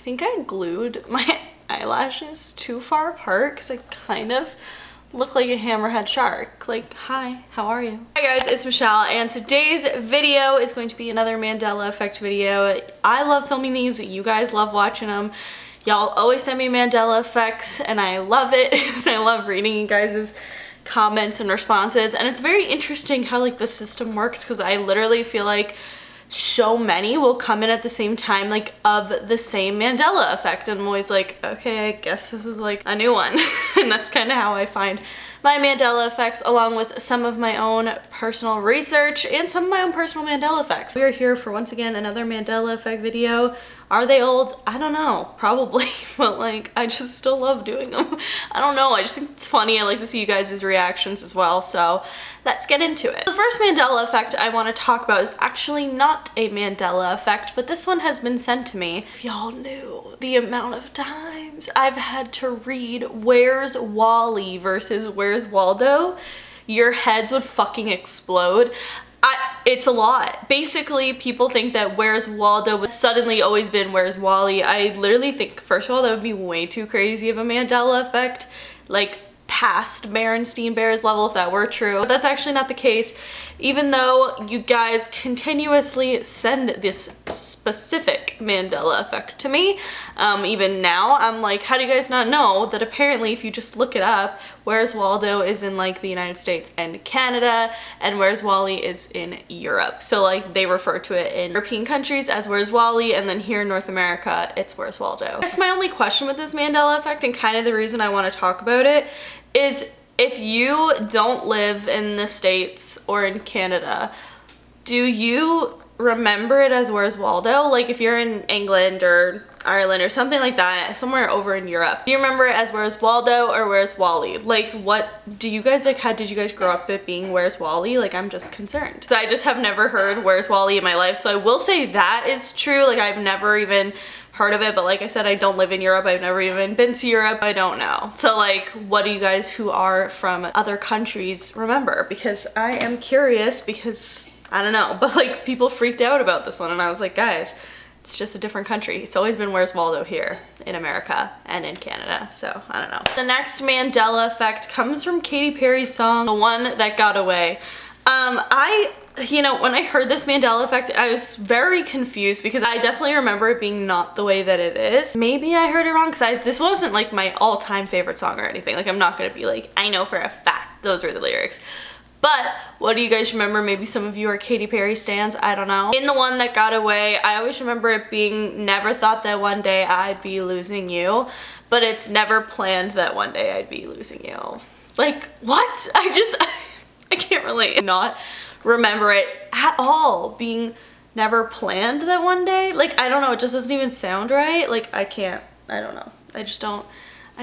think I glued my eyelashes too far apart because I kind of look like a hammerhead shark. Like, hi, how are you? Hi guys, it's Michelle, and today's video is going to be another Mandela effect video. I love filming these, you guys love watching them. Y'all always send me Mandela effects and I love it because I love reading you guys' comments and responses, and it's very interesting how like the system works because I literally feel like so many will come in at the same time, like of the same Mandela effect, and I'm always like, okay, I guess this is like a new one. And that's kind of how I find my Mandela effects, along with some of my own personal research and some of my own personal Mandela effects. We are here for, once again, another Mandela effect video. Are they old? I don't know, probably, but like I just still love doing them. I don't know, I just think it's funny. I like to see you guys' reactions as well, so let's get into it. The first Mandela effect I want to talk about is actually not a Mandela effect, but this one has been sent to me. If y'all knew the amount of times I've had to read Where's Wally versus Where's Waldo, your heads would fucking explode. It's a lot. Basically, people think that Where's Waldo was suddenly always been Where's Wally. I literally think, first of all, that would be way too crazy of a Mandela effect, like past Berenstain Bears level if that were true. But that's actually not the case, even though you guys continuously send this specific Mandela effect to me. Even now, I'm like, how do you guys not know that apparently if you just look it up, Where's Waldo is in like the United States and Canada, and Where's Wally is in Europe. So like they refer to it in European countries as Where's Wally, and then here in North America, it's Where's Waldo. That's my only question with this Mandela effect, and kind of the reason I want to talk about it is if you don't live in the States or in Canada, do you remember it as Where's Waldo? Like if you're in England or Ireland or something like that, somewhere over in Europe, do you remember it as Where's Waldo or Where's Wally? Like what do you guys like, how did you guys grow up it being Where's Wally? Like I'm just concerned. So I just have never heard Where's Wally in my life, so I will say that is true. Like I've never even heard of it, but like I said, I don't live in Europe. I've never even been to Europe. I don't know. So like, what do you guys who are from other countries remember? Because I am curious, because I don't know, but like people freaked out about this one and I was like, guys, it's just a different country. It's always been Where's Waldo here in America and in Canada, so I don't know. The next Mandela effect comes from Katy Perry's song, The One That Got Away. You know, when I heard this Mandela effect, I was very confused because I definitely remember it being not the way that it is. Maybe I heard it wrong because this wasn't like my all-time favorite song or anything. Like I'm not gonna be like, I know for a fact those were the lyrics. But what do you guys remember? Maybe some of you are Katy Perry stans, I don't know. In The One That Got Away, I always remember it being, never thought that one day I'd be losing you, but it's never planned that one day I'd be losing you. Like, what? I can't really not remember it at all being never planned that one day. Like, I don't know, it just doesn't even sound right. Like, I don't know. I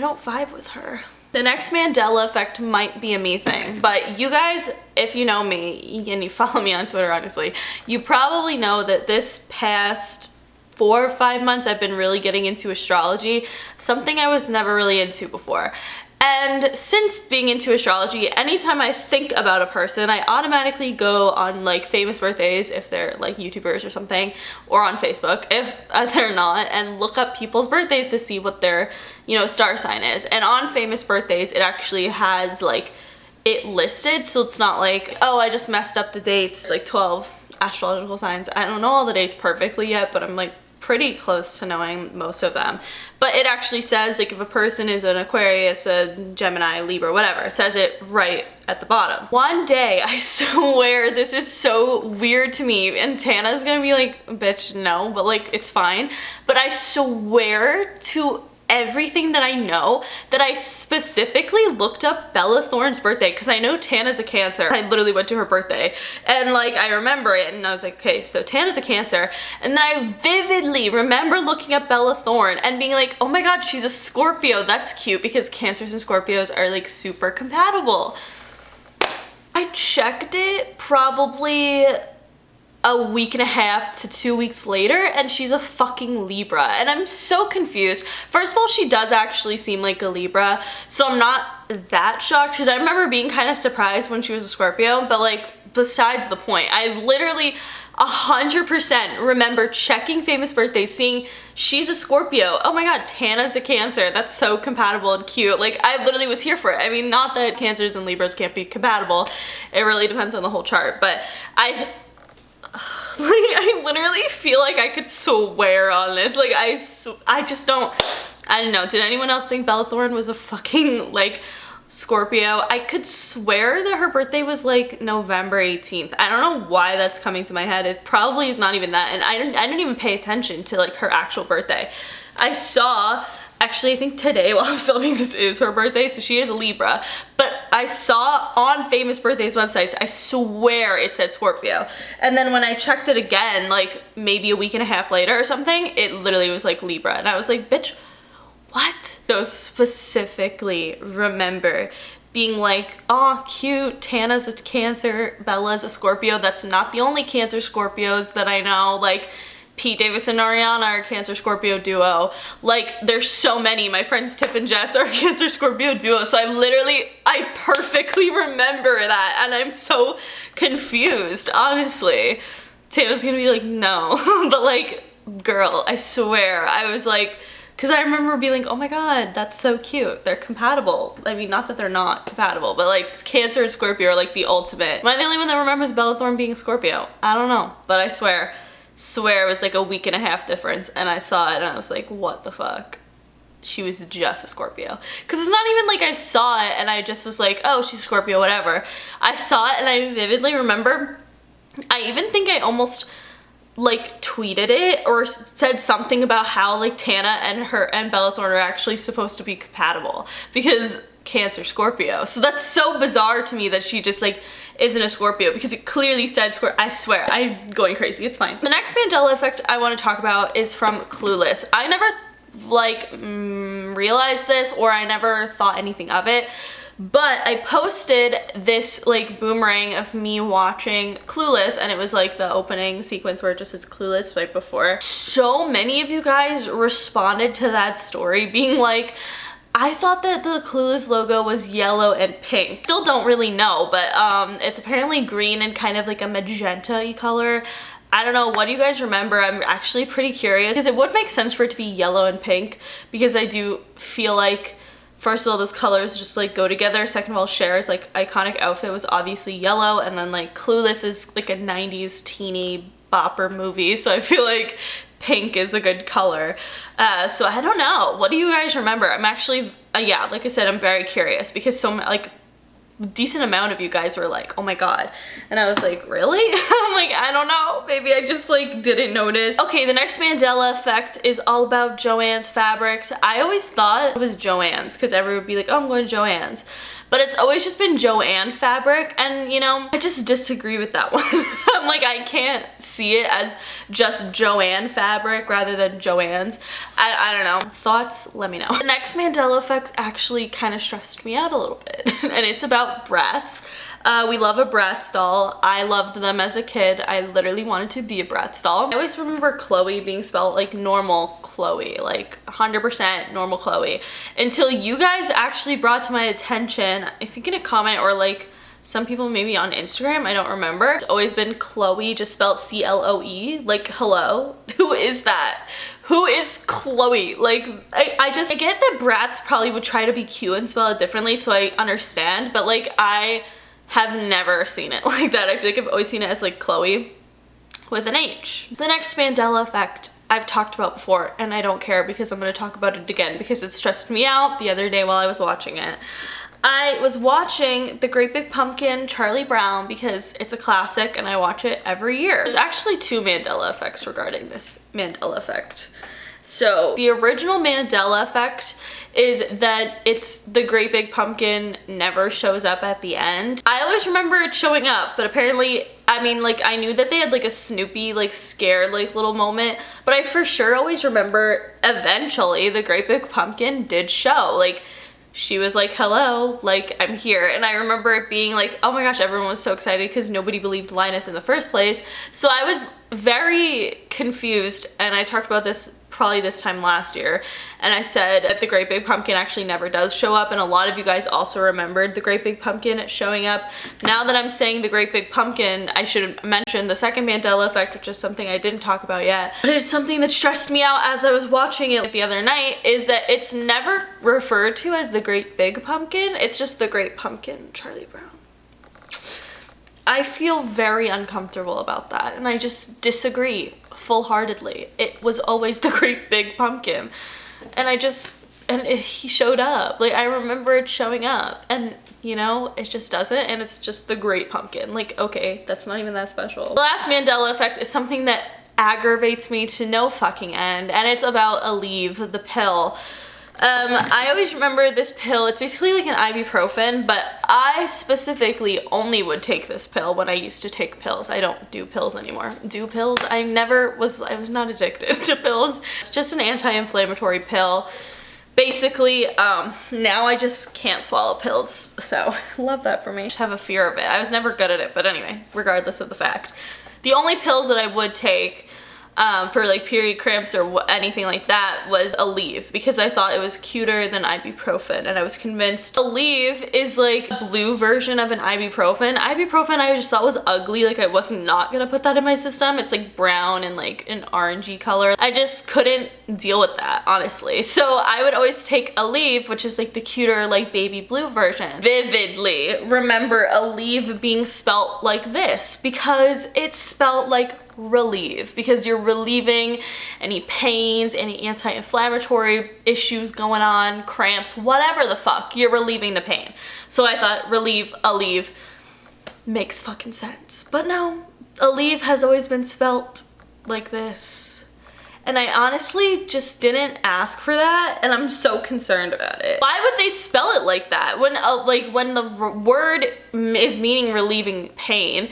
don't vibe with her. The next Mandela effect might be a me thing, but you guys, if you know me and you follow me on Twitter, honestly, you probably know that this past 4 or 5 months I've been really getting into astrology, something I was never really into before. And since being into astrology, anytime I think about a person, I automatically go on like famous birthdays if they're like YouTubers or something, or on Facebook if they're not, and look up people's birthdays to see what their, you know, star sign is. And on famous birthdays, it actually has like it listed, so it's not like, oh, I just messed up the dates. It's like 12 astrological signs. I don't know all the dates perfectly yet, but I'm like pretty close to knowing most of them. But it actually says, like, if a person is an Aquarius, a Gemini, Libra, whatever, it says it right at the bottom. One day, I swear this is so weird to me, and Tana's gonna be like, bitch, no, but like, it's fine. But I swear to everything that I know that I specifically looked up Bella Thorne's birthday, because I know Tana's a Cancer. I literally went to her birthday and like I remember it and I was like, okay, so Tana's a Cancer, and then I vividly remember looking up Bella Thorne and being like, oh my god, she's a Scorpio. That's cute because Cancers and Scorpios are like super compatible. I checked it probably a week and a half to 2 weeks later and she's a fucking Libra, and I'm so confused. First of all, she does actually seem like a Libra, so I'm not that shocked because I remember being kind of surprised when she was a Scorpio, but like besides the point. I literally 100% remember checking famous birthdays, seeing she's a Scorpio. Oh my god, Tana's a Cancer. That's so compatible and cute. Like, I literally was here for it. I mean, not that Cancers and Libras can't be compatible. It really depends on the whole chart, but I literally feel like I could swear on this. Like, I just don't, I don't know. Did anyone else think Bella Thorne was a fucking, like, Scorpio? I could swear that her birthday was like November 18th. I don't know why that's coming to my head. It probably is not even that, and I didn't even pay attention to like her actual birthday. I saw, actually I think today while I'm filming this is her birthday, so she is a Libra, but I saw on famous birthdays websites, I swear it said Scorpio, and then when I checked it again, like maybe a week and a half later or something, it literally was like Libra, and I was like, bitch, what? So specifically remember being like, oh cute, Tana's a Cancer, Bella's a Scorpio. That's not the only Cancer Scorpios that I know. Like, Pete Davidson and Ariana are a Cancer Scorpio duo. Like, there's so many. My friends Tiff and Jess are a Cancer Scorpio duo. So I perfectly remember that, and I'm so confused, honestly. Tana's gonna be like, no. But like, girl, I swear, I was like, because I remember being like, oh my god, that's so cute. They're compatible. I mean, not that they're not compatible, but like Cancer and Scorpio are like the ultimate. Am I the only one that remembers Bella Thorne being a Scorpio? I don't know, but I swear it was like a week and a half difference, and I saw it and I was like, what the fuck? She was just a Scorpio. Because it's not even like I saw it and I just was like, oh, she's Scorpio, whatever. I saw it and I vividly remember, I even think I almost like tweeted it or said something about how like Tana and Bella Thorne are actually supposed to be compatible because Cancer Scorpio. So that's so bizarre to me that she just like isn't a Scorpio, because it clearly said Scorpio. I swear, I'm going crazy. It's fine. The next Mandela effect I want to talk about is from Clueless. I never like realized this, or I never thought anything of it, but I posted this like boomerang of me watching Clueless, and it was like the opening sequence where it just says Clueless right before. So many of you guys responded to that story being like, I thought that the Clueless logo was yellow and pink. Still don't really know, but it's apparently green and kind of like a magenta-y color. I don't know, what do you guys remember? I'm actually pretty curious, because it would make sense for it to be yellow and pink, because I do feel like, first of all, those colors just like go together. Second of all, Cher's like iconic outfit was obviously yellow, and then like Clueless is like a 90s teeny bopper movie, so I feel like pink is a good color. So I don't know. What do you guys remember? I'm actually, yeah, like I said, I'm very curious, because so like decent amount of you guys were like, oh my god, and I was like, really? I'm like, I don't know, maybe I just like didn't notice. Okay, the next Mandela effect is all about JOANN's fabrics. I always thought it was JOANN's, because everyone would be like, oh, I'm going to JOANN's, but it's always just been JOANN fabric, and you know, I just disagree with that one. I'm like, I can't see it as just JOANN fabric rather than JOANN's. I don't know. Thoughts? Let me know. The next Mandela effect actually kind of stressed me out a little bit, and it's about Bratz. We love a Bratz doll. I loved them as a kid. I literally wanted to be a Bratz doll. I always remember Chloe being spelled like normal Chloe, like 100% normal Chloe, until you guys actually brought to my attention, I think in a comment or like some people maybe on Instagram, I don't remember. It's always been Chloe, just spelled C-L-O-E, like hello? Who is that? Who is Chloe? Like, I get that Bratz probably would try to be cute and spell it differently, so I understand, but like I have never seen it like that. I feel like I've always seen it as like Chloe with an H. The next Mandela effect I've talked about before, and I don't care because I'm going to talk about it again because it stressed me out the other day while I was watching it. I was watching The Great Big Pumpkin, Charlie Brown, because it's a classic and I watch it every year. There's actually two Mandela effects regarding this Mandela effect. So the original Mandela effect is that it's the Great Big Pumpkin never shows up at the end. I always remember it showing up, but apparently, I mean, like, I knew that they had like a Snoopy, like, scared like little moment, but I for sure always remember eventually the Great Big Pumpkin did show. Like, she was like, hello, like, I'm here. And I remember it being like, oh my gosh, everyone was so excited because nobody believed Linus in the first place. So I was very confused, and I talked about this probably this time last year, and I said that the Great Big Pumpkin actually never does show up, and a lot of you guys also remembered the Great Big Pumpkin showing up. Now that I'm saying the Great Big Pumpkin, I should mention the second Mandela effect, which is something I didn't talk about yet, but it's something that stressed me out as I was watching it the other night, is that it's never referred to as the Great Big Pumpkin, it's just the Great Pumpkin Charlie Brown. I feel very uncomfortable about that, and I just disagree full-heartedly. It was always the Great Big Pumpkin, and he showed up. Like, I remember it showing up, and you know, it just doesn't, and it's just the Great Pumpkin. Like, okay, that's not even that special. The last Mandela effect is something that aggravates me to no fucking end, and it's about Alieve, the pill. I always remember this pill. It's basically like an ibuprofen, but I specifically only would take this pill when I used to take pills. I don't do pills anymore. Do pills? I was not addicted to pills. It's just an anti-inflammatory pill. Basically, now I just can't swallow pills, so love that for me. I just have a fear of it. I was never good at it, but anyway, regardless of the fact. The only pills that I would take for like period cramps or anything like that was Alieve, because I thought it was cuter than ibuprofen, and I was convinced Alieve is like a blue version of an ibuprofen. Ibuprofen I just thought was ugly, like I was not gonna put that in my system. It's like brown and like an orangey color. I just couldn't deal with that, honestly. So I would always take Alieve, which is like the cuter like baby blue version. Vividly remember Alieve being spelt like this because it's spelt like relieve, because you're relieving any pains, any anti-inflammatory issues going on, cramps, whatever the fuck, you're relieving the pain. So I thought relieve, Alieve makes fucking sense. But no, Alieve has always been spelt like this. And I honestly just didn't ask for that, and I'm so concerned about it. Why would they spell it like that when when the word is meaning relieving pain,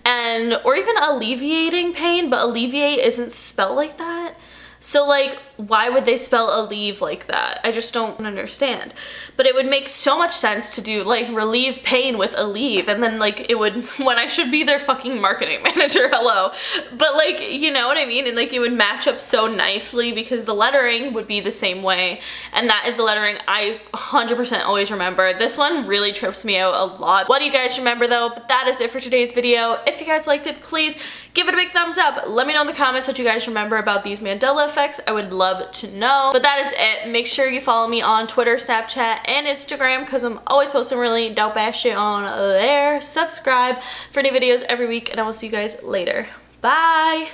and or even alleviating pain, but alleviate isn't spelled like that? So like, why would they spell Alieve like that? I just don't understand. But it would make so much sense to do like relieve pain with Alieve, and then like it would, when I should be their fucking marketing manager, hello. But like, you know what I mean? And like it would match up so nicely because the lettering would be the same way, and that is the lettering I 100% always remember. This one really trips me out a lot. What do you guys remember though? But that is it for today's video. If you guys liked it, please give it a big thumbs up. Let me know in the comments what you guys remember about these Mandela effects. I would love to know. But that is it. Make sure you follow me on Twitter, Snapchat, and Instagram, because I'm always posting really dope ass shit on there. Subscribe for new videos every week, and I will see you guys later. Bye!